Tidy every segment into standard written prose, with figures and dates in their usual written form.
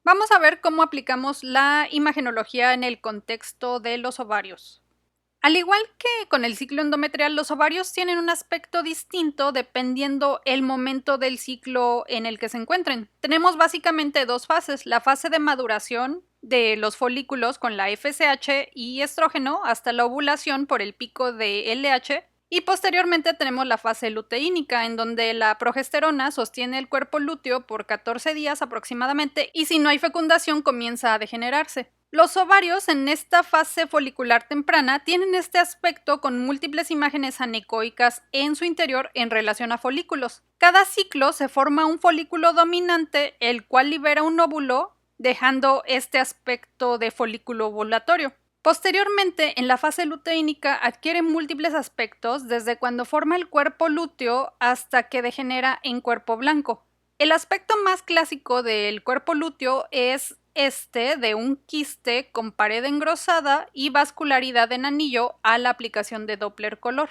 Vamos a ver cómo aplicamos la imagenología en el contexto de los ovarios. Al igual que con el ciclo endometrial, los ovarios tienen un aspecto distinto dependiendo el momento del ciclo en el que se encuentren. Tenemos básicamente dos fases: la fase de maduración de los folículos con la FSH y estrógeno hasta la ovulación por el pico de LH, y posteriormente tenemos la fase luteínica, en donde la progesterona sostiene el cuerpo lúteo por 14 días aproximadamente, y si no hay fecundación comienza a degenerarse. Los ovarios en esta fase folicular temprana tienen este aspecto con múltiples imágenes anecoicas en su interior en relación a folículos. Cada ciclo se forma un folículo dominante, el cual libera un óvulo, dejando este aspecto de folículo ovulatorio. Posteriormente, en la fase luteínica adquiere múltiples aspectos, desde cuando forma el cuerpo lúteo hasta que degenera en cuerpo blanco. El aspecto más clásico del cuerpo lúteo es este de un quiste con pared engrosada y vascularidad en anillo a la aplicación de Doppler color.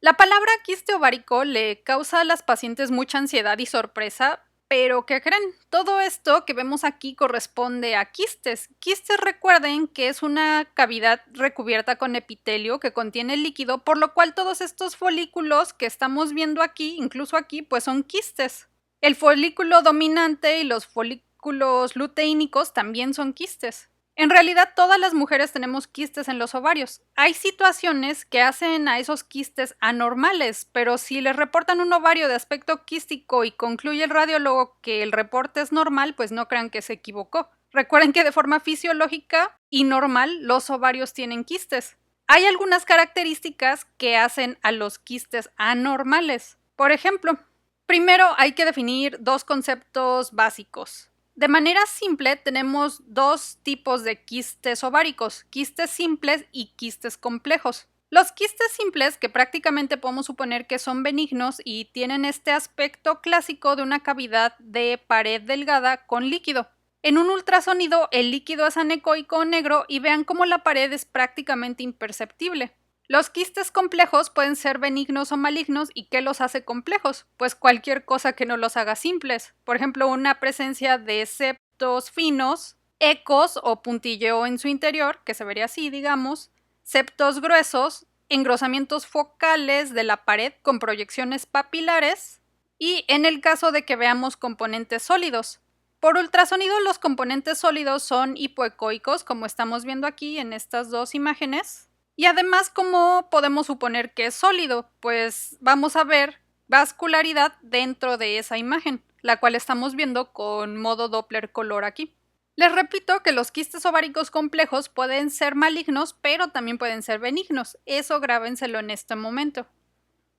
La palabra quiste ovárico le causa a las pacientes mucha ansiedad y sorpresa, pero ¿qué creen? Todo esto que vemos aquí corresponde a quistes. Quistes, recuerden que es una cavidad recubierta con epitelio que contiene líquido, por lo cual todos estos folículos que estamos viendo aquí, incluso aquí, pues son quistes. El folículo dominante y los folículos luteínicos también son quistes. En realidad, todas las mujeres tenemos quistes en los ovarios. Hay situaciones que hacen a esos quistes anormales, pero si les reportan un ovario de aspecto quístico y concluye el radiólogo que el reporte es normal, pues no crean que se equivocó. Recuerden que de forma fisiológica y normal los ovarios tienen quistes. Hay algunas características que hacen a los quistes anormales. Por ejemplo, primero hay que definir dos conceptos básicos. De manera simple, tenemos dos tipos de quistes ováricos: quistes simples y quistes complejos. Los quistes simples, que prácticamente podemos suponer que son benignos y tienen este aspecto clásico de una cavidad de pared delgada con líquido. En un ultrasonido, el líquido es anecoico o negro y vean cómo la pared es prácticamente imperceptible. Los quistes complejos pueden ser benignos o malignos. ¿Y qué los hace complejos? Pues cualquier cosa que no los haga simples. Por ejemplo, una presencia de septos finos, ecos o puntilleo en su interior, que se vería así, digamos, septos gruesos, engrosamientos focales de la pared con proyecciones papilares, y en el caso de que veamos componentes sólidos. Por ultrasonido, los componentes sólidos son hipoecoicos, como estamos viendo aquí en estas dos imágenes. Y además, ¿cómo podemos suponer que es sólido? Pues vamos a ver vascularidad dentro de esa imagen, la cual estamos viendo con modo Doppler color aquí. Les repito que los quistes ováricos complejos pueden ser malignos, pero también pueden ser benignos. Eso grábenselo en este momento.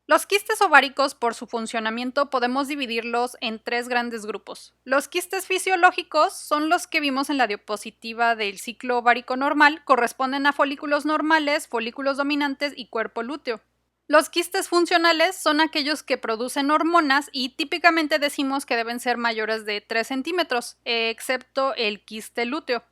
Los quistes ováricos, por su funcionamiento, podemos dividirlos en tres grandes grupos. Los quistes fisiológicos son los que vimos en la diapositiva del ciclo ovárico normal, corresponden a folículos normales, folículos dominantes y cuerpo lúteo. Los quistes funcionales son aquellos que producen hormonas y típicamente decimos que deben ser mayores de 3 centímetros, excepto el quiste lúteo.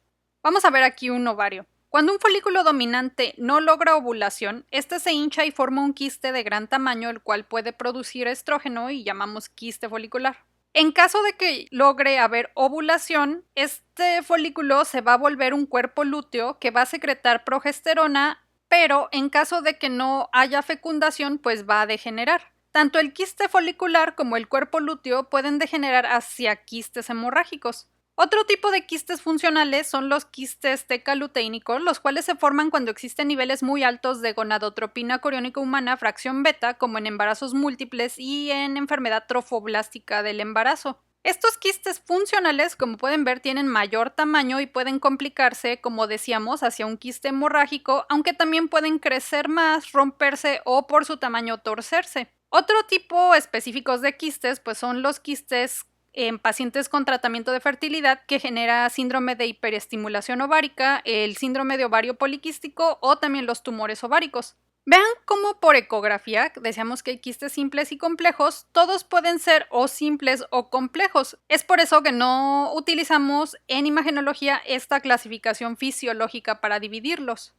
Vamos a ver aquí un ovario. Cuando un folículo dominante no logra ovulación, este se hincha y forma un quiste de gran tamaño, el cual puede producir estrógeno y llamamos quiste folicular. En caso de que logre haber ovulación, este folículo se va a volver un cuerpo lúteo que va a secretar progesterona, pero en caso de que no haya fecundación, pues va a degenerar. Tanto el quiste folicular como el cuerpo lúteo pueden degenerar hacia quistes hemorrágicos. Otro tipo de quistes funcionales son los quistes tecaluteínicos, los cuales se forman cuando existen niveles muy altos de gonadotropina coriónica humana fracción beta, como en embarazos múltiples y en enfermedad trofoblástica del embarazo. Estos quistes funcionales, como pueden ver, tienen mayor tamaño y pueden complicarse, como decíamos, hacia un quiste hemorrágico, aunque también pueden crecer más, romperse o por su tamaño torcerse. Otro tipo específicos de quistes, pues son los quistes en pacientes con tratamiento de fertilidad, que genera síndrome de hiperestimulación ovárica, el síndrome de ovario poliquístico o también los tumores ováricos. Vean cómo por ecografía, decíamos que hay quistes simples y complejos, todos pueden ser o simples o complejos. Es por eso que no utilizamos en imagenología esta clasificación fisiológica para dividirlos.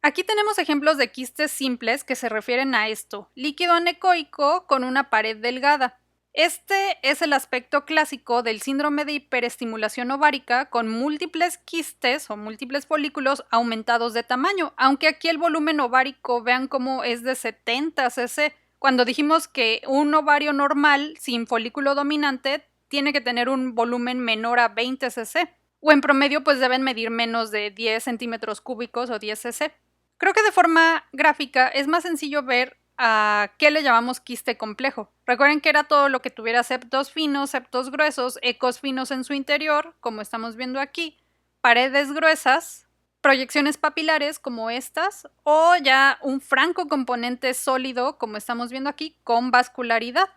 Aquí tenemos ejemplos de quistes simples que se refieren a esto: líquido anecoico con una pared delgada. Este es el aspecto clásico del síndrome de hiperestimulación ovárica con múltiples quistes o múltiples folículos aumentados de tamaño, aunque aquí el volumen ovárico vean cómo es de 70 cc, cuando dijimos que un ovario normal sin folículo dominante tiene que tener un volumen menor a 20 cc, o en promedio pues deben medir menos de 10 centímetros cúbicos o 10 cc. Creo que de forma gráfica es más sencillo ver a qué le llamamos quiste complejo. Recuerden que era todo lo que tuviera septos finos, septos gruesos, ecos finos en su interior, como estamos viendo aquí, paredes gruesas, proyecciones papilares como estas, o ya un franco componente sólido, como estamos viendo aquí, con vascularidad.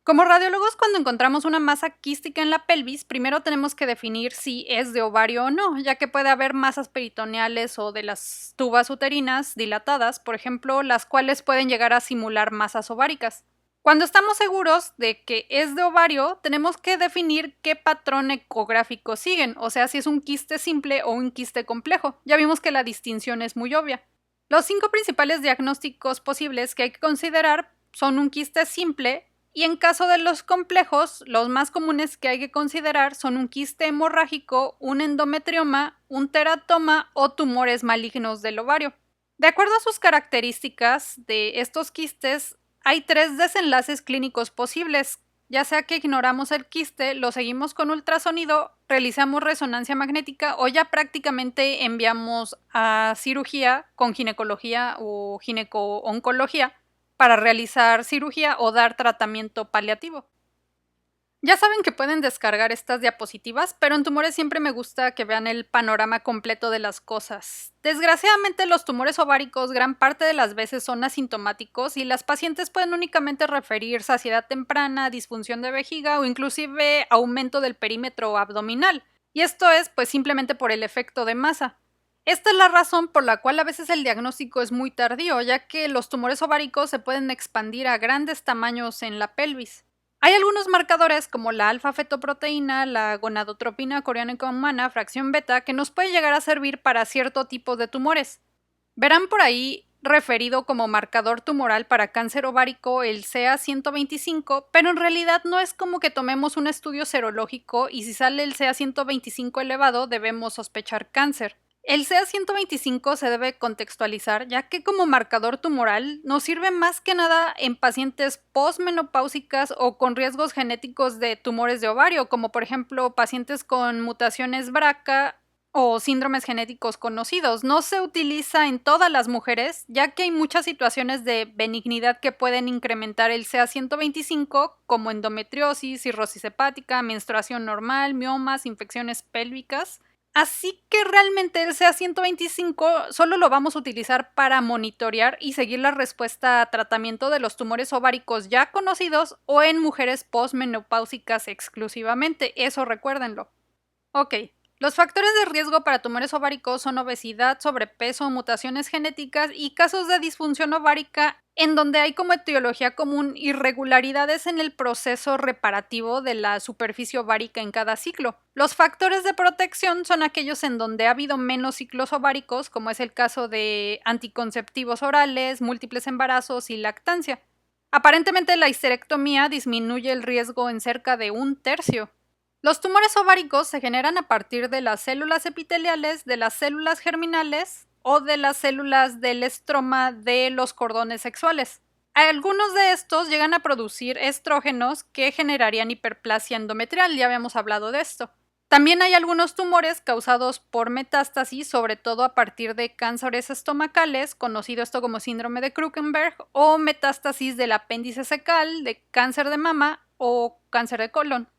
Como radiólogos, cuando encontramos una masa quística en la pelvis, primero tenemos que definir si es de ovario o no, ya que puede haber masas peritoneales o de las tubas uterinas dilatadas, por ejemplo, las cuales pueden llegar a simular masas ováricas. Cuando estamos seguros de que es de ovario, tenemos que definir qué patrón ecográfico siguen, o sea, si es un quiste simple o un quiste complejo. Ya vimos que la distinción es muy obvia. Los 5 principales diagnósticos posibles que hay que considerar son un quiste simple, y en caso de los complejos, los más comunes que hay que considerar son un quiste hemorrágico, un endometrioma, un teratoma o tumores malignos del ovario. De acuerdo a sus características de estos quistes, hay 3 desenlaces clínicos posibles, ya sea que ignoramos el quiste, lo seguimos con ultrasonido, realizamos resonancia magnética o ya prácticamente enviamos a cirugía con ginecología o gineco-oncología para realizar cirugía o dar tratamiento paliativo. Ya saben que pueden descargar estas diapositivas, pero en tumores siempre me gusta que vean el panorama completo de las cosas. Desgraciadamente, los tumores ováricos gran parte de las veces son asintomáticos y las pacientes pueden únicamente referir saciedad temprana, disfunción de vejiga o inclusive aumento del perímetro abdominal. Y esto es pues simplemente por el efecto de masa. Esta es la razón por la cual a veces el diagnóstico es muy tardío, ya que los tumores ováricos se pueden expandir a grandes tamaños en la pelvis. Hay algunos marcadores como la alfa-fetoproteína, la gonadotropina coriánica humana, fracción beta, que nos puede llegar a servir para cierto tipo de tumores. Verán por ahí referido como marcador tumoral para cáncer ovárico el CA125, pero en realidad no es como que tomemos un estudio serológico y si sale el CA125 elevado debemos sospechar cáncer. El CA125 se debe contextualizar ya que como marcador tumoral nos sirve más que nada en pacientes postmenopáusicas o con riesgos genéticos de tumores de ovario, como por ejemplo pacientes con mutaciones BRCA o síndromes genéticos conocidos. No se utiliza en todas las mujeres, ya que hay muchas situaciones de benignidad que pueden incrementar el CA125, como endometriosis, cirrosis hepática, menstruación normal, miomas, infecciones pélvicas. Así que realmente el CA125 solo lo vamos a utilizar para monitorear y seguir la respuesta a tratamiento de los tumores ováricos ya conocidos o en mujeres postmenopáusicas exclusivamente. Eso recuérdenlo. Ok. Los factores de riesgo para tumores ováricos son obesidad, sobrepeso, mutaciones genéticas y casos de disfunción ovárica en donde hay como etiología común irregularidades en el proceso reparativo de la superficie ovárica en cada ciclo. Los factores de protección son aquellos en donde ha habido menos ciclos ováricos, como es el caso de anticonceptivos orales, múltiples embarazos y lactancia. Aparentemente la histerectomía disminuye el riesgo en cerca de 1/3. Los tumores ováricos se generan a partir de las células epiteliales, de las células germinales o de las células del estroma de los cordones sexuales. Algunos de estos llegan a producir estrógenos que generarían hiperplasia endometrial, ya habíamos hablado de esto. También hay algunos tumores causados por metástasis, sobre todo a partir de cánceres estomacales, conocido esto como síndrome de Krukenberg, o metástasis del apéndice cecal, de cáncer de mama o cáncer de colon.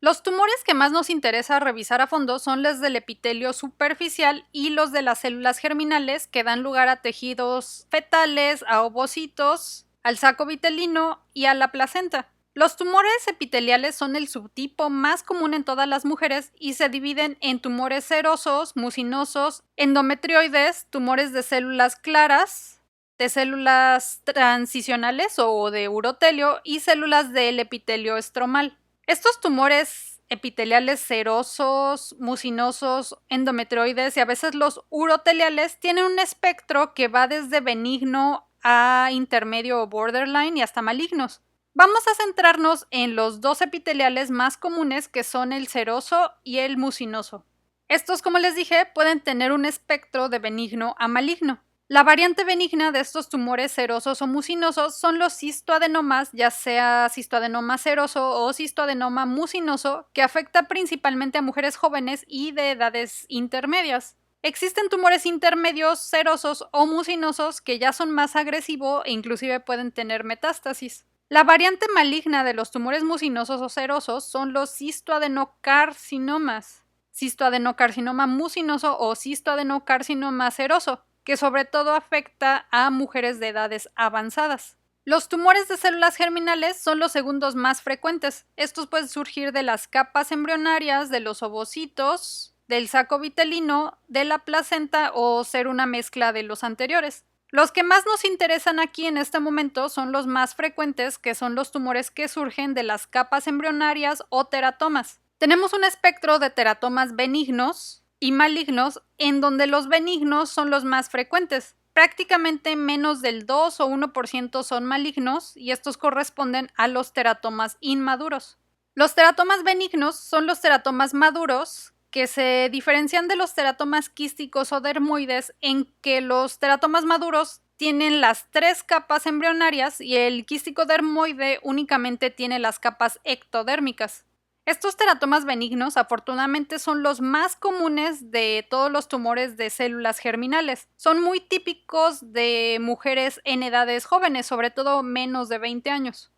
Los tumores que más nos interesa revisar a fondo son los del epitelio superficial y los de las células germinales que dan lugar a tejidos fetales, a ovocitos, al saco vitelino y a la placenta. Los tumores epiteliales son el subtipo más común en todas las mujeres y se dividen en tumores serosos, mucinosos, endometrioides, tumores de células claras, de células transicionales o de urotelio y células del epitelio estromal. Estos tumores epiteliales serosos, mucinosos, endometrioides y a veces los uroteliales tienen un espectro que va desde benigno a intermedio o borderline y hasta malignos. Vamos a centrarnos en los dos epiteliales más comunes, que son el seroso y el mucinoso. Estos, como les dije, pueden tener un espectro de benigno a maligno. La variante benigna de estos tumores serosos o mucinosos son los cistoadenomas, ya sea cistoadenoma seroso o cistoadenoma mucinoso, que afecta principalmente a mujeres jóvenes y de edades intermedias. Existen tumores intermedios serosos o mucinosos que ya son más agresivos e inclusive pueden tener metástasis. La variante maligna de los tumores mucinosos o serosos son los cistoadenocarcinomas, cistoadenocarcinoma mucinoso o cistoadenocarcinoma seroso, que sobre todo afecta a mujeres de edades avanzadas. Los tumores de células germinales son los segundos más frecuentes. Estos pueden surgir de las capas embrionarias, de los ovocitos, del saco vitelino, de la placenta o ser una mezcla de los anteriores. Los que más nos interesan aquí en este momento son los más frecuentes, que son los tumores que surgen de las capas embrionarias o teratomas. Tenemos un espectro de teratomas benignos y malignos, en donde los benignos son los más frecuentes. Prácticamente menos del 2 o 1% son malignos y estos corresponden a los teratomas inmaduros. Los teratomas benignos son los teratomas maduros, que se diferencian de los teratomas quísticos o dermoides en que los teratomas maduros tienen las 3 capas embrionarias y el quístico dermoide únicamente tiene las capas ectodérmicas. Estos teratomas benignos afortunadamente son los más comunes de todos los tumores de células germinales. Son muy típicos de mujeres en edades jóvenes, sobre todo menos de 20 años.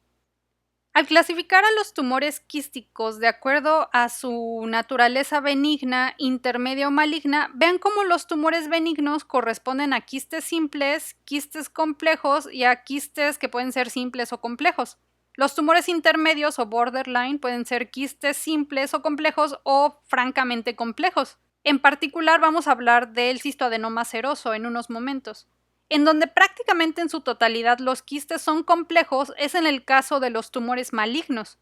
Al clasificar a los tumores quísticos de acuerdo a su naturaleza benigna, intermedia o maligna, vean cómo los tumores benignos corresponden a quistes simples, quistes complejos y a quistes que pueden ser simples o complejos. Los tumores intermedios o borderline pueden ser quistes simples o complejos o francamente complejos. En particular vamos a hablar del cistoadenoma seroso en unos momentos. En donde prácticamente en su totalidad los quistes son complejos es en el caso de los tumores malignos.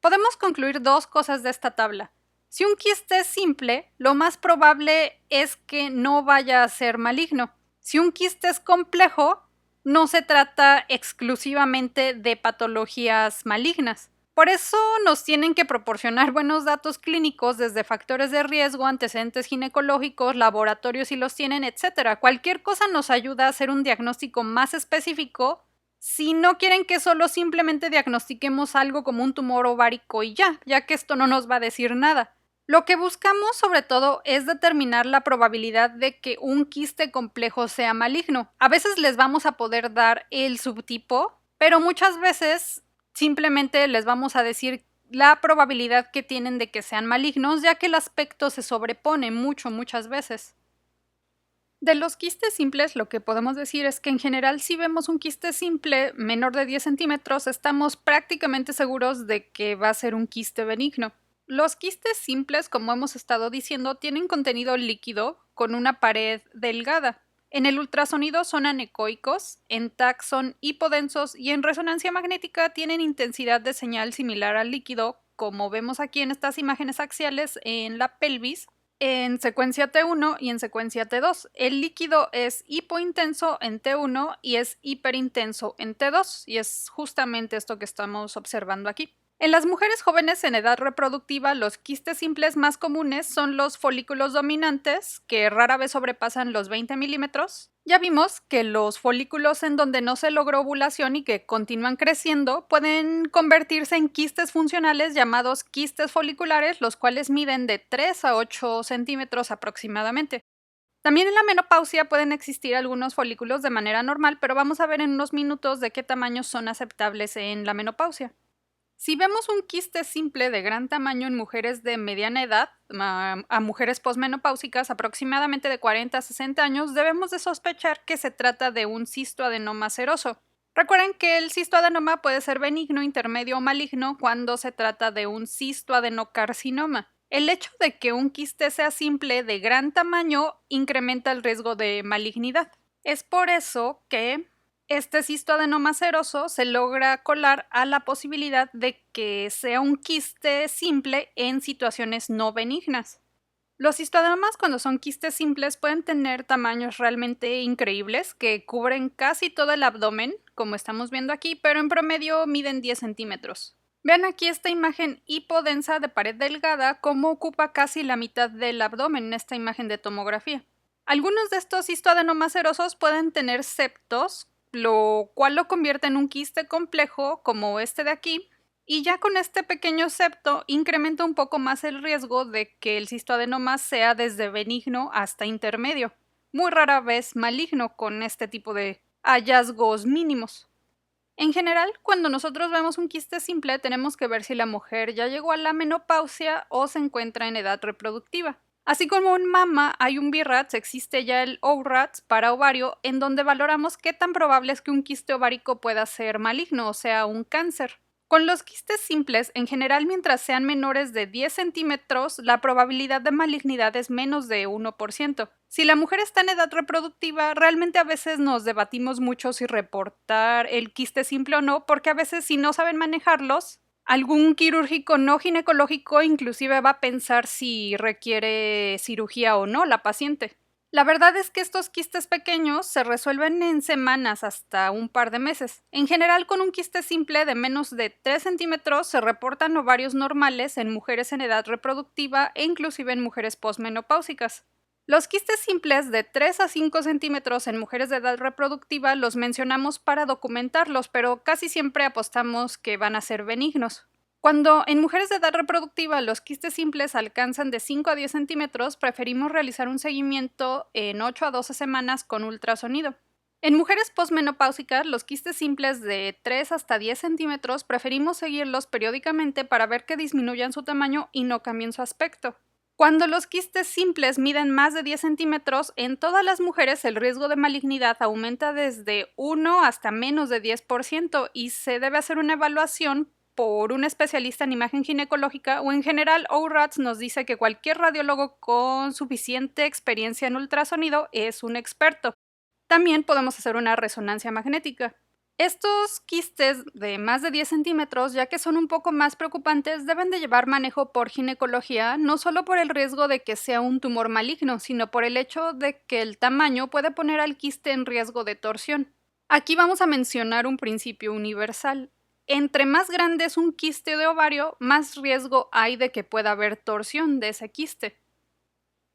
Podemos concluir 2 cosas de esta tabla. Si un quiste es simple, lo más probable es que no vaya a ser maligno. Si un quiste es complejo, no se trata exclusivamente de patologías malignas. Por eso nos tienen que proporcionar buenos datos clínicos desde factores de riesgo, antecedentes ginecológicos, laboratorios si los tienen, etc. Cualquier cosa nos ayuda a hacer un diagnóstico más específico si no quieren que solo simplemente diagnostiquemos algo como un tumor ovárico y ya que esto no nos va a decir nada. Lo que buscamos sobre todo es determinar la probabilidad de que un quiste complejo sea maligno. A veces les vamos a poder dar el subtipo, pero muchas veces simplemente les vamos a decir la probabilidad que tienen de que sean malignos, ya que el aspecto se sobrepone muchas veces. De los quistes simples, lo que podemos decir es que en general si vemos un quiste simple menor de 10 centímetros, estamos prácticamente seguros de que va a ser un quiste benigno. Los quistes simples, como hemos estado diciendo, tienen contenido líquido con una pared delgada. En el ultrasonido son anecoicos, en TAC son hipodensos y en resonancia magnética tienen intensidad de señal similar al líquido, como vemos aquí en estas imágenes axiales en la pelvis, en secuencia T1 y en secuencia T2. El líquido es hipointenso en T1 y es hiperintenso en T2, y es justamente esto que estamos observando aquí. En las mujeres jóvenes en edad reproductiva, los quistes simples más comunes son los folículos dominantes, que rara vez sobrepasan los 20 milímetros. Ya vimos que los folículos en donde no se logró ovulación y que continúan creciendo pueden convertirse en quistes funcionales llamados quistes foliculares, los cuales miden de 3 a 8 centímetros aproximadamente. También en la menopausia pueden existir algunos folículos de manera normal, pero vamos a ver en unos minutos de qué tamaños son aceptables en la menopausia. Si vemos un quiste simple de gran tamaño en mujeres de mediana edad, a mujeres posmenopáusicas aproximadamente de 40 a 60 años, debemos de sospechar que se trata de un cistoadenoma seroso. Recuerden que el cistoadenoma puede ser benigno, intermedio o maligno cuando se trata de un cistoadenocarcinoma. El hecho de que un quiste sea simple de gran tamaño incrementa el riesgo de malignidad. Es por eso que este cistoadenoma seroso se logra colar a la posibilidad de que sea un quiste simple en situaciones no benignas. Los cistoadenomas, cuando son quistes simples, pueden tener tamaños realmente increíbles que cubren casi todo el abdomen, como estamos viendo aquí, pero en promedio miden 10 centímetros. Vean aquí esta imagen hipodensa de pared delgada, cómo ocupa casi la mitad del abdomen en esta imagen de tomografía. Algunos de estos histoadenomas serosos pueden tener septos, lo cual lo convierte en un quiste complejo como este de aquí, y ya con este pequeño septo incrementa un poco más el riesgo de que el cistoadenoma sea desde benigno hasta intermedio, muy rara vez maligno con este tipo de hallazgos mínimos. En general, cuando nosotros vemos un quiste simple, tenemos que ver si la mujer ya llegó a la menopausia o se encuentra en edad reproductiva. Así como en mama hay un BRAFS, existe ya el ORATS para ovario, en donde valoramos qué tan probable es que un quiste ovárico pueda ser maligno, o sea, un cáncer. Con los quistes simples, en general, mientras sean menores de 10 centímetros, la probabilidad de malignidad es menos de 1%. Si la mujer está en edad reproductiva, realmente a veces nos debatimos mucho si reportar el quiste simple o no, porque a veces si no saben manejarlos, algún quirúrgico no ginecológico inclusive va a pensar si requiere cirugía o no la paciente. La verdad es que estos quistes pequeños se resuelven en semanas hasta un par de meses. En general, con un quiste simple de menos de 3 centímetros se reportan ovarios normales en mujeres en edad reproductiva e inclusive en mujeres posmenopáusicas. Los quistes simples de 3 a 5 centímetros en mujeres de edad reproductiva los mencionamos para documentarlos, pero casi siempre apostamos que van a ser benignos. Cuando en mujeres de edad reproductiva los quistes simples alcanzan de 5 a 10 centímetros, preferimos realizar un seguimiento en 8 a 12 semanas con ultrasonido. En mujeres posmenopáusicas, los quistes simples de 3 hasta 10 centímetros preferimos seguirlos periódicamente para ver que disminuyan su tamaño y no cambien su aspecto. Cuando los quistes simples miden más de 10 centímetros, en todas las mujeres el riesgo de malignidad aumenta desde 1 hasta menos de 10% y se debe hacer una evaluación por un especialista en imagen ginecológica, o en general ORATS nos dice que cualquier radiólogo con suficiente experiencia en ultrasonido es un experto. También podemos hacer una resonancia magnética. Estos quistes de más de 10 centímetros, ya que son un poco más preocupantes, deben de llevar manejo por ginecología, no solo por el riesgo de que sea un tumor maligno, sino por el hecho de que el tamaño puede poner al quiste en riesgo de torsión. Aquí vamos a mencionar un principio universal. Entre más grande es un quiste de ovario, más riesgo hay de que pueda haber torsión de ese quiste.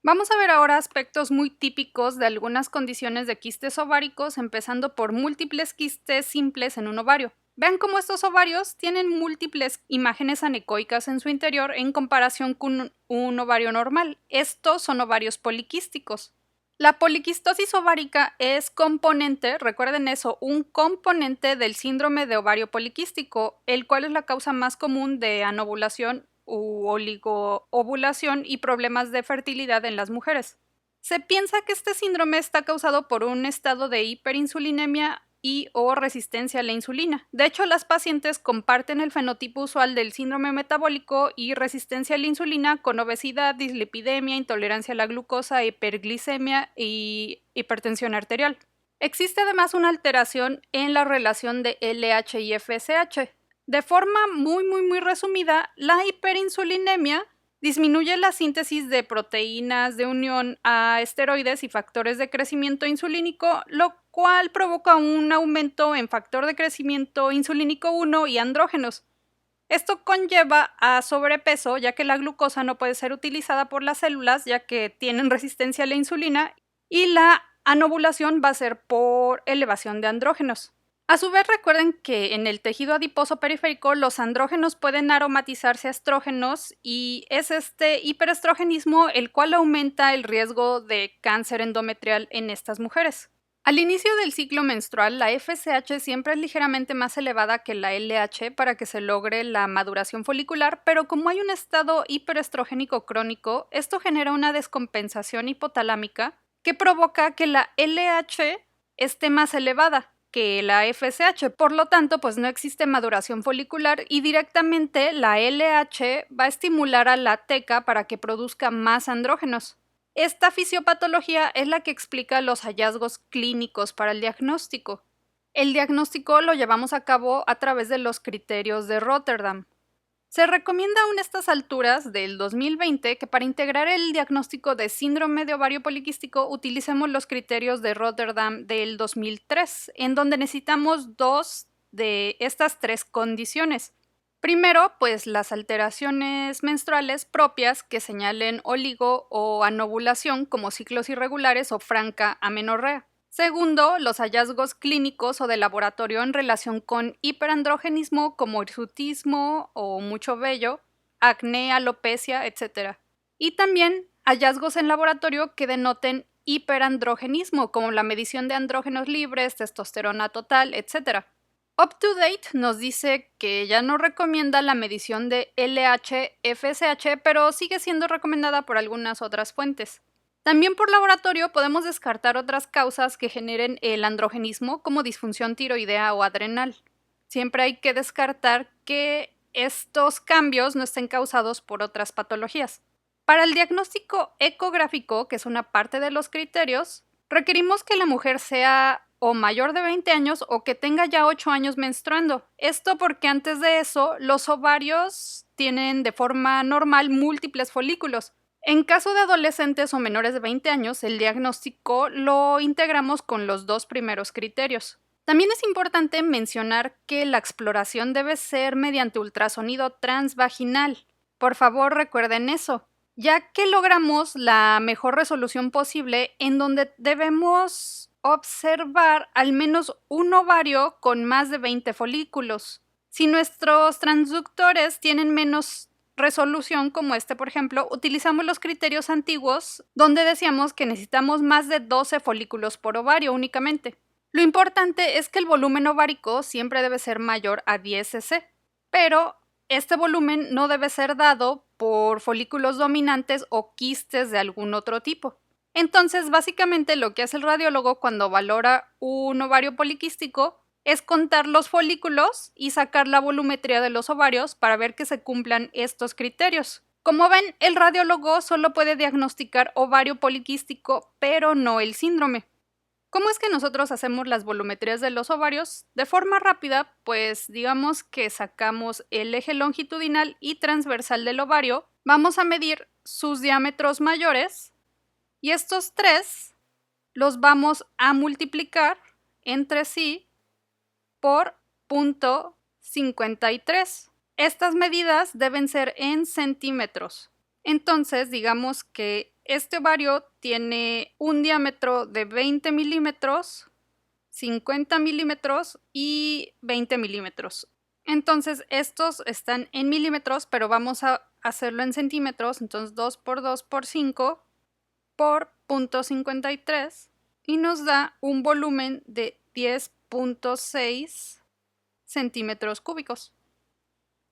Vamos a ver ahora aspectos muy típicos de algunas condiciones de quistes ováricos, empezando por múltiples quistes simples en un ovario. Vean cómo estos ovarios tienen múltiples imágenes anecoicas en su interior en comparación con un ovario normal. Estos son ovarios poliquísticos. La poliquistosis ovárica es componente, recuerden eso, un componente del síndrome de ovario poliquístico, el cual es la causa más común de anovulación u oligoovulación y problemas de fertilidad en las mujeres. Se piensa que este síndrome está causado por un estado de hiperinsulinemia y o resistencia a la insulina. De hecho, las pacientes comparten el fenotipo usual del síndrome metabólico y resistencia a la insulina con obesidad, dislipidemia, intolerancia a la glucosa, hiperglicemia y hipertensión arterial. Existe además una alteración en la relación de LH y FSH. De forma muy resumida, la hiperinsulinemia disminuye la síntesis de proteínas de unión a esteroides y factores de crecimiento insulínico, lo cual provoca un aumento en factor de crecimiento insulínico 1 y andrógenos. Esto conlleva a sobrepeso, ya que la glucosa no puede ser utilizada por las células, ya que tienen resistencia a la insulina, y la anovulación va a ser por elevación de andrógenos. A su vez, recuerden que en el tejido adiposo periférico los andrógenos pueden aromatizarse a estrógenos y es este hiperestrogenismo el cual aumenta el riesgo de cáncer endometrial en estas mujeres. Al inicio del ciclo menstrual, la FSH siempre es ligeramente más elevada que la LH para que se logre la maduración folicular, pero como hay un estado hiperestrogénico crónico, esto genera una descompensación hipotalámica que provoca que la LH esté más elevada que la FSH. Por lo tanto, pues no existe maduración folicular y directamente la LH va a estimular a la teca para que produzca más andrógenos. Esta fisiopatología es la que explica los hallazgos clínicos para el diagnóstico. El diagnóstico lo llevamos a cabo a través de los criterios de Rotterdam. Se recomienda aún a estas alturas del 2020 que para integrar el diagnóstico de síndrome de ovario poliquístico utilicemos los criterios de Rotterdam del 2003, en donde necesitamos dos de estas tres condiciones. Primero, pues las alteraciones menstruales propias que señalen oligo o anovulación como ciclos irregulares o franca amenorrea. Segundo, los hallazgos clínicos o de laboratorio en relación con hiperandrogenismo como hirsutismo o mucho vello, acné, alopecia, etc. Y también hallazgos en laboratorio que denoten hiperandrogenismo como la medición de andrógenos libres, testosterona total, etc. UpToDate nos dice que ya no recomienda la medición de LH-FSH, pero sigue siendo recomendada por algunas otras fuentes. También por laboratorio podemos descartar otras causas que generen el androgenismo como disfunción tiroidea o adrenal. Siempre hay que descartar que estos cambios no estén causados por otras patologías. Para el diagnóstico ecográfico, que es una parte de los criterios, requerimos que la mujer sea o mayor de 20 años o que tenga ya 8 años menstruando. Esto porque antes de eso los ovarios tienen de forma normal múltiples folículos. En caso de adolescentes o menores de 20 años, el diagnóstico lo integramos con los dos primeros criterios. También es importante mencionar que la exploración debe ser mediante ultrasonido transvaginal. Por favor, recuerden eso, ya que logramos la mejor resolución posible en donde debemos observar al menos un ovario con más de 20 folículos. Si nuestros transductores tienen menos resolución, como este por ejemplo, utilizamos los criterios antiguos donde decíamos que necesitamos más de 12 folículos por ovario únicamente. Lo importante es que el volumen ovárico siempre debe ser mayor a 10 cc, pero este volumen no debe ser dado por folículos dominantes o quistes de algún otro tipo. Entonces, básicamente lo que hace el radiólogo cuando valora un ovario poliquístico es contar los folículos y sacar la volumetría de los ovarios para ver que se cumplan estos criterios. Como ven, el radiólogo solo puede diagnosticar ovario poliquístico, pero no el síndrome. ¿Cómo es que nosotros hacemos las volumetrías de los ovarios? De forma rápida, pues digamos que sacamos el eje longitudinal y transversal del ovario, vamos a medir sus diámetros mayores y estos tres los vamos a multiplicar entre sí por 0.53. Estas medidas deben ser en centímetros. Entonces, digamos que este ovario tiene un diámetro de 20 milímetros, 50 milímetros y 20 milímetros. Entonces, estos están en milímetros, pero vamos a hacerlo en centímetros. Entonces, 2 por 2 por 5 por 0.53 y nos da un volumen de 10.6 centímetros cúbicos.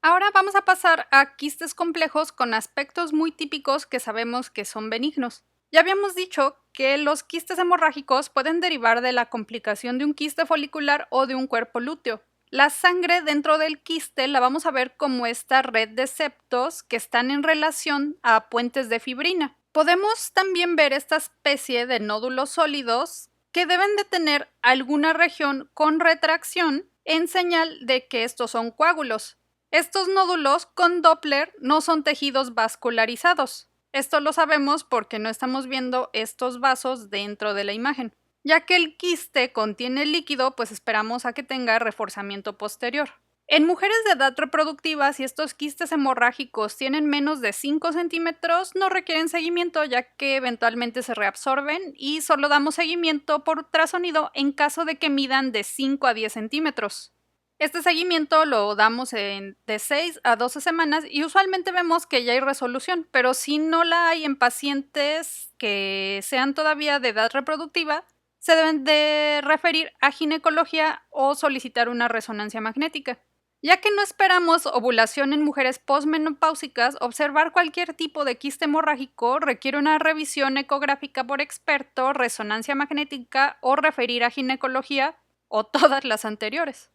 Ahora vamos a pasar a quistes complejos con aspectos muy típicos que sabemos que son benignos. Ya habíamos dicho que los quistes hemorrágicos pueden derivar de la complicación de un quiste folicular o de un cuerpo lúteo. La sangre dentro del quiste la vamos a ver como esta red de septos que están en relación a puentes de fibrina. Podemos también ver esta especie de nódulos sólidos que deben de tener alguna región con retracción en señal de que estos son coágulos. Estos nódulos con Doppler no son tejidos vascularizados. Esto lo sabemos porque no estamos viendo estos vasos dentro de la imagen. Ya que el quiste contiene líquido, pues esperamos a que tenga reforzamiento posterior. En mujeres de edad reproductiva, si estos quistes hemorrágicos tienen menos de 5 centímetros, no requieren seguimiento ya que eventualmente se reabsorben y solo damos seguimiento por ultrasonido en caso de que midan de 5 a 10 centímetros. Este seguimiento lo damos de 6 a 12 semanas y usualmente vemos que ya hay resolución, pero si no la hay en pacientes que sean todavía de edad reproductiva, se deben de referir a ginecología o solicitar una resonancia magnética. Ya que no esperamos ovulación en mujeres posmenopáusicas, observar cualquier tipo de quiste hemorrágico requiere una revisión ecográfica por experto, resonancia magnética o referir a ginecología o todas las anteriores.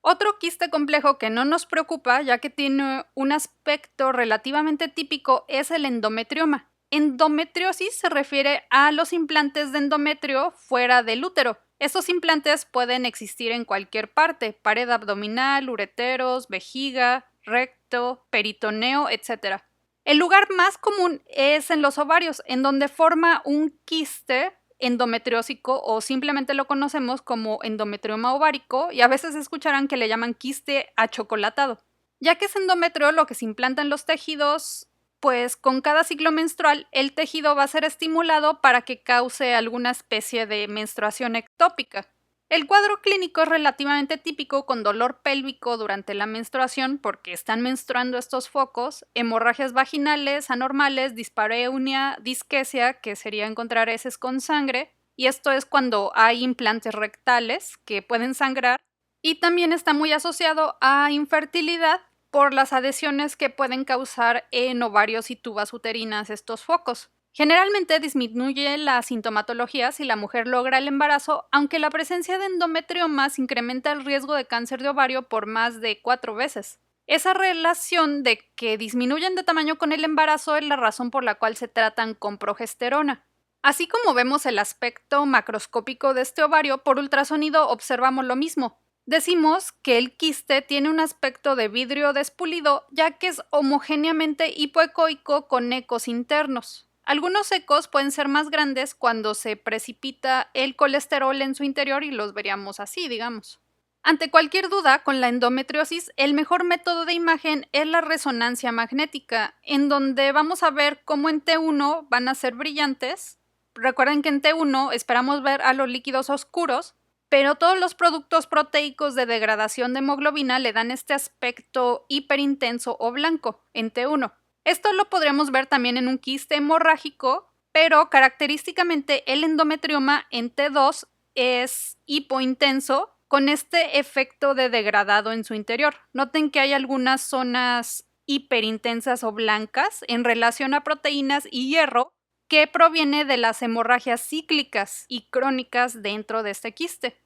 Otro quiste complejo que no nos preocupa, ya que tiene un aspecto relativamente típico, es el endometrioma. Endometriosis se refiere a los implantes de endometrio fuera del útero. Estos implantes pueden existir en cualquier parte: pared abdominal, ureteros, vejiga, recto recto, peritoneo, etc. El lugar más común es en los ovarios, en donde forma un quiste endometriósico o simplemente lo conocemos como endometrioma ovárico y a veces escucharán que le llaman quiste achocolatado. Ya que es endometrio lo que se implanta en los tejidos, pues con cada ciclo menstrual el tejido va a ser estimulado para que cause alguna especie de menstruación ectópica. El cuadro clínico es relativamente típico con dolor pélvico durante la menstruación porque están menstruando estos focos, hemorragias vaginales anormales, dispareunia, disquesia, que sería encontrar heces con sangre, y esto es cuando hay implantes rectales que pueden sangrar, y también está muy asociado a infertilidad por las adhesiones que pueden causar en ovarios y tubas uterinas estos focos. Generalmente disminuye la sintomatología si la mujer logra el embarazo, aunque la presencia de endometriomas incrementa el riesgo de cáncer de ovario por más de 4 veces. Esa relación de que disminuyen de tamaño con el embarazo es la razón por la cual se tratan con progesterona. Así como vemos el aspecto macroscópico de este ovario, por ultrasonido observamos lo mismo. Decimos que el quiste tiene un aspecto de vidrio despulido, ya que es homogéneamente hipoecoico con ecos internos. Algunos ecos pueden ser más grandes cuando se precipita el colesterol en su interior y los veríamos así, digamos. Ante cualquier duda con la endometriosis, el mejor método de imagen es la resonancia magnética, en donde vamos a ver cómo en T1 van a ser brillantes. Recuerden que en T1 esperamos ver a los líquidos oscuros, pero todos los productos proteicos de degradación de hemoglobina le dan este aspecto hiperintenso o blanco en T1. Esto lo podríamos ver también en un quiste hemorrágico, pero característicamente el endometrioma en T2 es hipointenso con este efecto de degradado en su interior. Noten que hay algunas zonas hiperintensas o blancas en relación a proteínas y hierro que proviene de las hemorragias cíclicas y crónicas dentro de este quiste.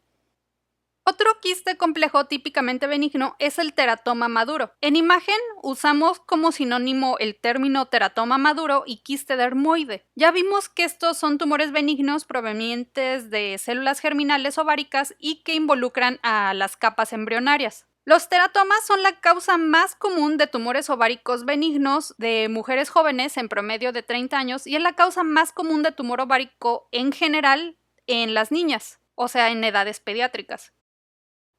Otro quiste complejo típicamente benigno es el teratoma maduro. En imagen usamos como sinónimo el término teratoma maduro y quiste dermoide. Ya vimos que estos son tumores benignos provenientes de células germinales ováricas y que involucran a las capas embrionarias. Los teratomas son la causa más común de tumores ováricos benignos de mujeres jóvenes en promedio de 30 años y es la causa más común de tumor ovárico en general en las niñas, o sea, en edades pediátricas.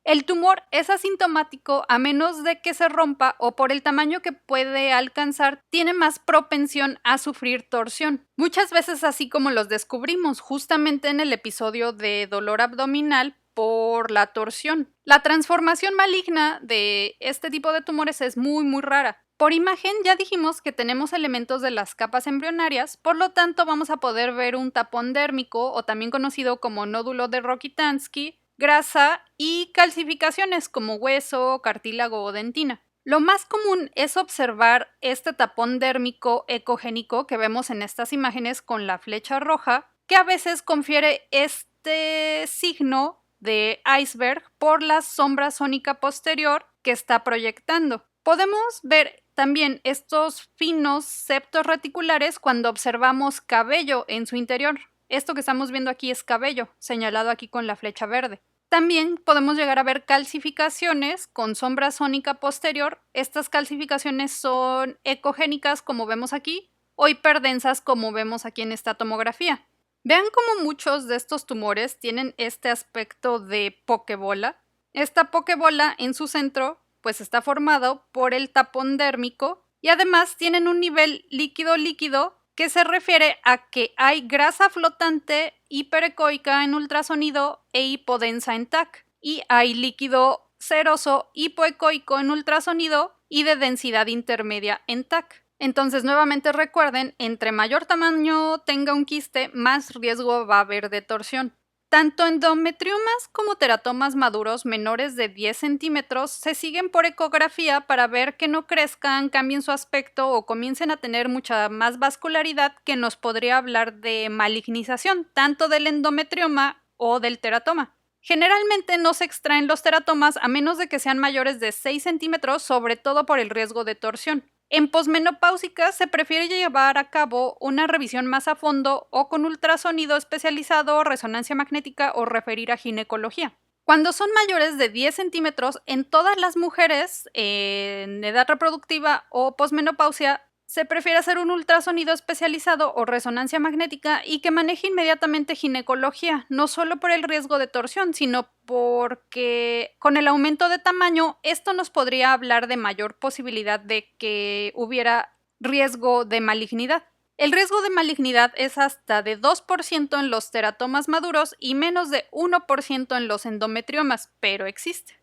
El tumor es asintomático a menos de que se rompa o por el tamaño que puede alcanzar, tiene más propensión a sufrir torsión. Muchas veces así como los descubrimos justamente en el episodio de dolor abdominal por la torsión. La transformación maligna de este tipo de tumores es muy rara. Por imagen ya dijimos que tenemos elementos de las capas embrionarias, por lo tanto vamos a poder ver un tapón dérmico o también conocido como nódulo de Rokitansky, grasa y calcificaciones como hueso, cartílago o dentina. Lo más común es observar este tapón dérmico ecogénico que vemos en estas imágenes con la flecha roja, que a veces confiere este signo de iceberg por la sombra sónica posterior que está proyectando. Podemos ver también estos finos septos reticulares cuando observamos cabello en su interior. Esto que estamos viendo aquí es cabello, señalado aquí con la flecha verde. También podemos llegar a ver calcificaciones con sombra sónica posterior. Estas calcificaciones son ecogénicas como vemos aquí o hiperdensas como vemos aquí en esta tomografía. Vean cómo muchos de estos tumores tienen este aspecto de pokebola. Esta pokebola en su centro pues está formado por el tapón dérmico y además tienen un nivel líquido-líquido que se refiere a que hay grasa flotante hiperecoica en ultrasonido e hipodensa en TAC, y hay líquido seroso hipoecoico en ultrasonido y de densidad intermedia en TAC. Entonces, nuevamente recuerden, entre mayor tamaño tenga un quiste, más riesgo va a haber de torsión. Tanto endometriomas como teratomas maduros menores de 10 centímetros se siguen por ecografía para ver que no crezcan, cambien su aspecto o comiencen a tener mucha más vascularidad, que nos podría hablar de malignización, tanto del endometrioma o del teratoma. Generalmente no se extraen los teratomas a menos de que sean mayores de 6 centímetros, sobre todo por el riesgo de torsión. En posmenopáusicas se prefiere llevar a cabo una revisión más a fondo o con ultrasonido especializado, resonancia magnética o referir a ginecología. Cuando son mayores de 10 centímetros, en todas las mujeres en edad reproductiva o posmenopausia, se prefiere hacer un ultrasonido especializado o resonancia magnética y que maneje inmediatamente ginecología, no solo por el riesgo de torsión, sino porque con el aumento de tamaño, esto nos podría hablar de mayor posibilidad de que hubiera riesgo de malignidad. El riesgo de malignidad es hasta de 2% en los teratomas maduros y menos de 1% en los endometriomas, pero existe.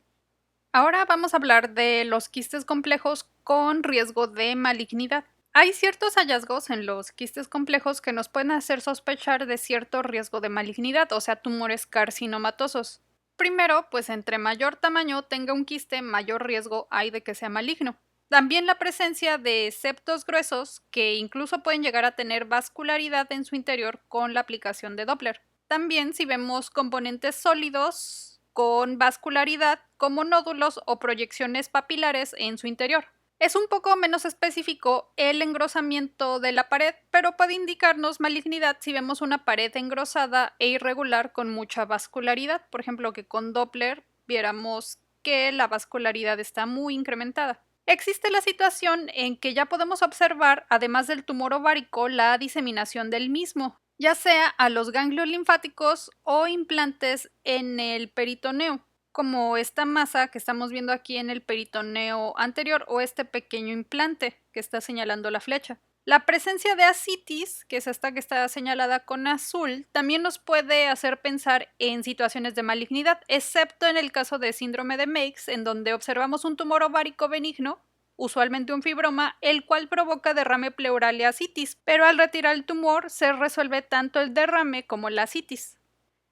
Ahora vamos a hablar de los quistes complejos con riesgo de malignidad. Hay ciertos hallazgos en los quistes complejos que nos pueden hacer sospechar de cierto riesgo de malignidad, o sea, tumores carcinomatosos. Primero, pues entre mayor tamaño tenga un quiste, mayor riesgo hay de que sea maligno. También la presencia de septos gruesos que incluso pueden llegar a tener vascularidad en su interior con la aplicación de Doppler. También si vemos componentes sólidos con vascularidad como nódulos o proyecciones papilares en su interior. Es un poco menos específico el engrosamiento de la pared, pero puede indicarnos malignidad si vemos una pared engrosada e irregular con mucha vascularidad. Por ejemplo, que con Doppler viéramos que la vascularidad está muy incrementada. Existe la situación en que ya podemos observar, además del tumor ovárico, la diseminación del mismo, ya sea a los ganglios linfáticos o implantes en el peritoneo, como esta masa que estamos viendo aquí en el peritoneo anterior o este pequeño implante que está señalando la flecha. La presencia de ascitis, que es esta que está señalada con azul, también nos puede hacer pensar en situaciones de malignidad, excepto en el caso de síndrome de Meigs, en donde observamos un tumor ovárico benigno, usualmente un fibroma, el cual provoca derrame pleural y ascitis, pero al retirar el tumor se resuelve tanto el derrame como la ascitis.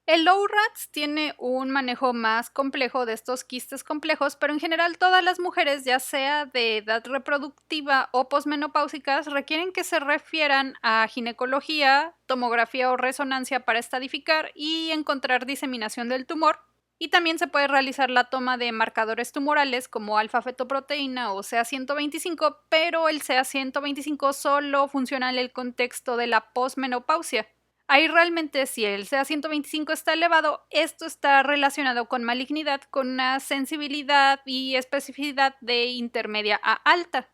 El LORADS tiene un manejo más complejo de estos quistes complejos, pero en general todas las mujeres, ya sea de edad reproductiva o posmenopáusicas, requieren que se refieran a ginecología, tomografía o resonancia para estadificar y encontrar diseminación del tumor. Y también se puede realizar la toma de marcadores tumorales como alfa-fetoproteína o CA-125, pero el CA-125 solo funciona en el contexto de la posmenopausia. Ahí realmente si el CA-125 está elevado, esto está relacionado con malignidad con una sensibilidad y especificidad de intermedia a alta.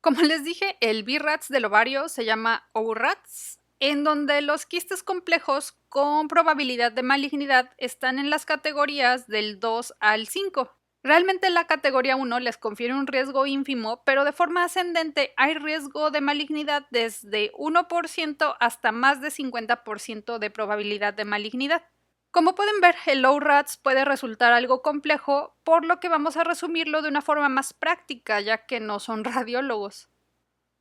Como les dije, el BRATS del ovario se llama ORATS, en donde los quistes complejos con probabilidad de malignidad están en las categorías del 2 al 5. Realmente la categoría 1 les confiere un riesgo ínfimo, pero de forma ascendente hay riesgo de malignidad desde 1% hasta más de 50% de probabilidad de malignidad. Como pueden ver, el LORADS puede resultar algo complejo, por lo que vamos a resumirlo de una forma más práctica, ya que no son radiólogos.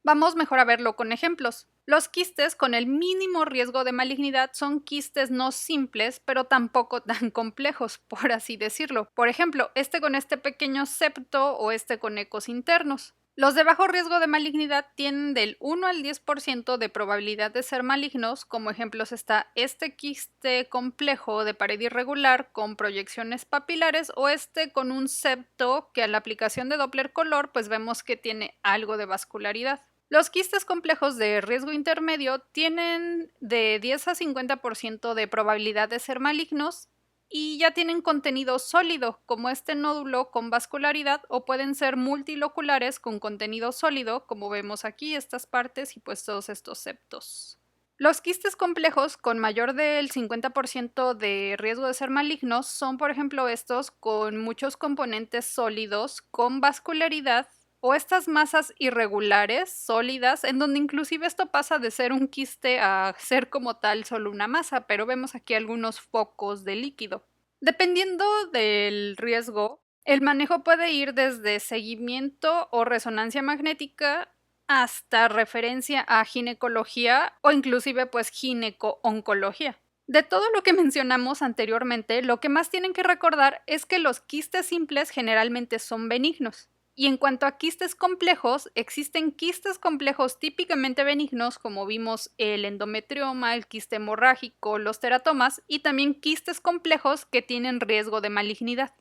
Vamos mejor a verlo con ejemplos. Los quistes con el mínimo riesgo de malignidad son quistes no simples, pero tampoco tan complejos, por así decirlo. Por ejemplo, este con este pequeño septo o este con ecos internos. Los de bajo riesgo de malignidad tienen del 1 al 10% de probabilidad de ser malignos. Como ejemplos está este quiste complejo de pared irregular con proyecciones papilares o este con un septo que a la aplicación de Doppler color pues vemos que tiene algo de vascularidad. Los quistes complejos de riesgo intermedio tienen de 10 a 50% de probabilidad de ser malignos y ya tienen contenido sólido, como este nódulo con vascularidad, o pueden ser multiloculares con contenido sólido, como vemos aquí estas partes y pues todos estos septos. Los quistes complejos con mayor del 50% de riesgo de ser malignos son, por ejemplo, estos con muchos componentes sólidos con vascularidad o estas masas irregulares, sólidas, en donde inclusive esto pasa de ser un quiste a ser como tal solo una masa, pero vemos aquí algunos focos de líquido. Dependiendo del riesgo, el manejo puede ir desde seguimiento o resonancia magnética hasta referencia a ginecología o inclusive pues gineco-oncología. De todo lo que mencionamos anteriormente, lo que más tienen que recordar es que los quistes simples generalmente son benignos. Y en cuanto a quistes complejos, existen quistes complejos típicamente benignos, como vimos el endometrioma, el quiste hemorrágico, los teratomas, y también quistes complejos que tienen riesgo de malignidad.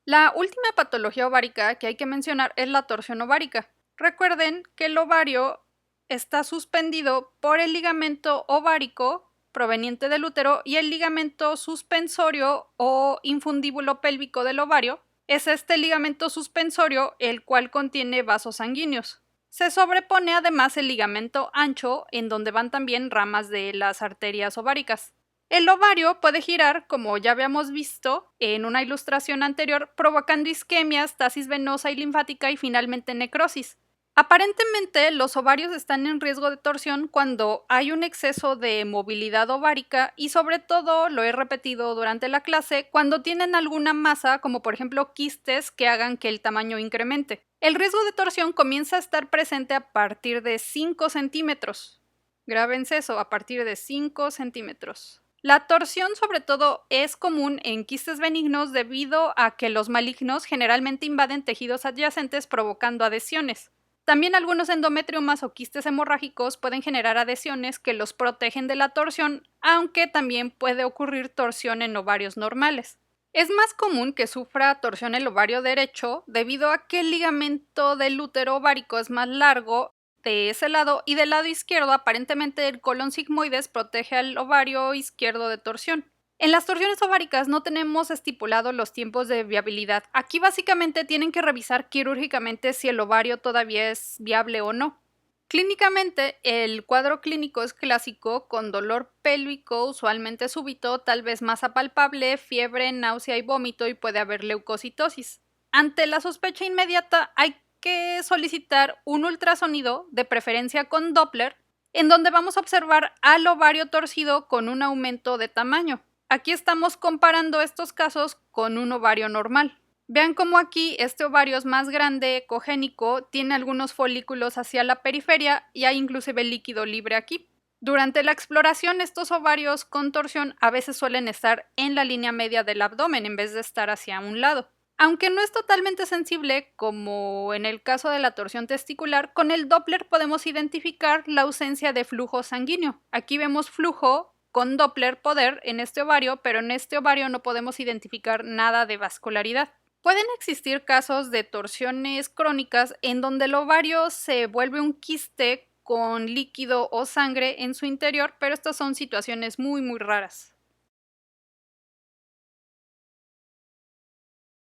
La última patología ovárica que hay que mencionar es la torsión ovárica. Recuerden que el ovario está suspendido por el ligamento ovárico proveniente del útero y el ligamento suspensorio o infundíbulo pélvico del ovario. Es este ligamento suspensorio el cual contiene vasos sanguíneos. Se sobrepone además el ligamento ancho, en donde van también ramas de las arterias ováricas. El ovario puede girar, como ya habíamos visto en una ilustración anterior, provocando isquemia, estasis venosa y linfática y finalmente necrosis. Aparentemente, los ovarios están en riesgo de torsión cuando hay un exceso de movilidad ovárica y sobre todo, lo he repetido durante la clase, cuando tienen alguna masa, como por ejemplo quistes que hagan que el tamaño incremente. El riesgo de torsión comienza a estar presente a partir de 5 centímetros. Grábense eso, a partir de 5 centímetros. La torsión sobre todo es común en quistes benignos debido a que los malignos generalmente invaden tejidos adyacentes provocando adhesiones. También algunos endometriomas o quistes hemorrágicos pueden generar adhesiones que los protegen de la torsión, aunque también puede ocurrir torsión en ovarios normales. Es más común que sufra torsión el ovario derecho debido a que el ligamento del útero ovárico es más largo de ese lado y del lado izquierdo aparentemente el colon sigmoides protege al ovario izquierdo de torsión. En las torsiones ováricas no tenemos estipulados los tiempos de viabilidad. Aquí básicamente tienen que revisar quirúrgicamente si el ovario todavía es viable o no. Clínicamente, el cuadro clínico es clásico con dolor pélvico usualmente súbito, tal vez masa palpable, fiebre, náusea y vómito y puede haber leucocitosis. Ante la sospecha inmediata hay que solicitar un ultrasonido, de preferencia con Doppler, en donde vamos a observar al ovario torcido con un aumento de tamaño. Aquí estamos comparando estos casos con un ovario normal. Vean cómo aquí este ovario es más grande, ecogénico, tiene algunos folículos hacia la periferia y hay inclusive líquido libre aquí. Durante la exploración, estos ovarios con torsión a veces suelen estar en la línea media del abdomen en vez de estar hacia un lado. Aunque no es totalmente sensible, como en el caso de la torsión testicular, con el Doppler podemos identificar la ausencia de flujo sanguíneo. Aquí vemos flujo con Doppler poder en este ovario, pero en este ovario no podemos identificar nada de vascularidad. Pueden existir casos de torsiones crónicas en donde el ovario se vuelve un quiste con líquido o sangre en su interior, pero estas son situaciones muy raras.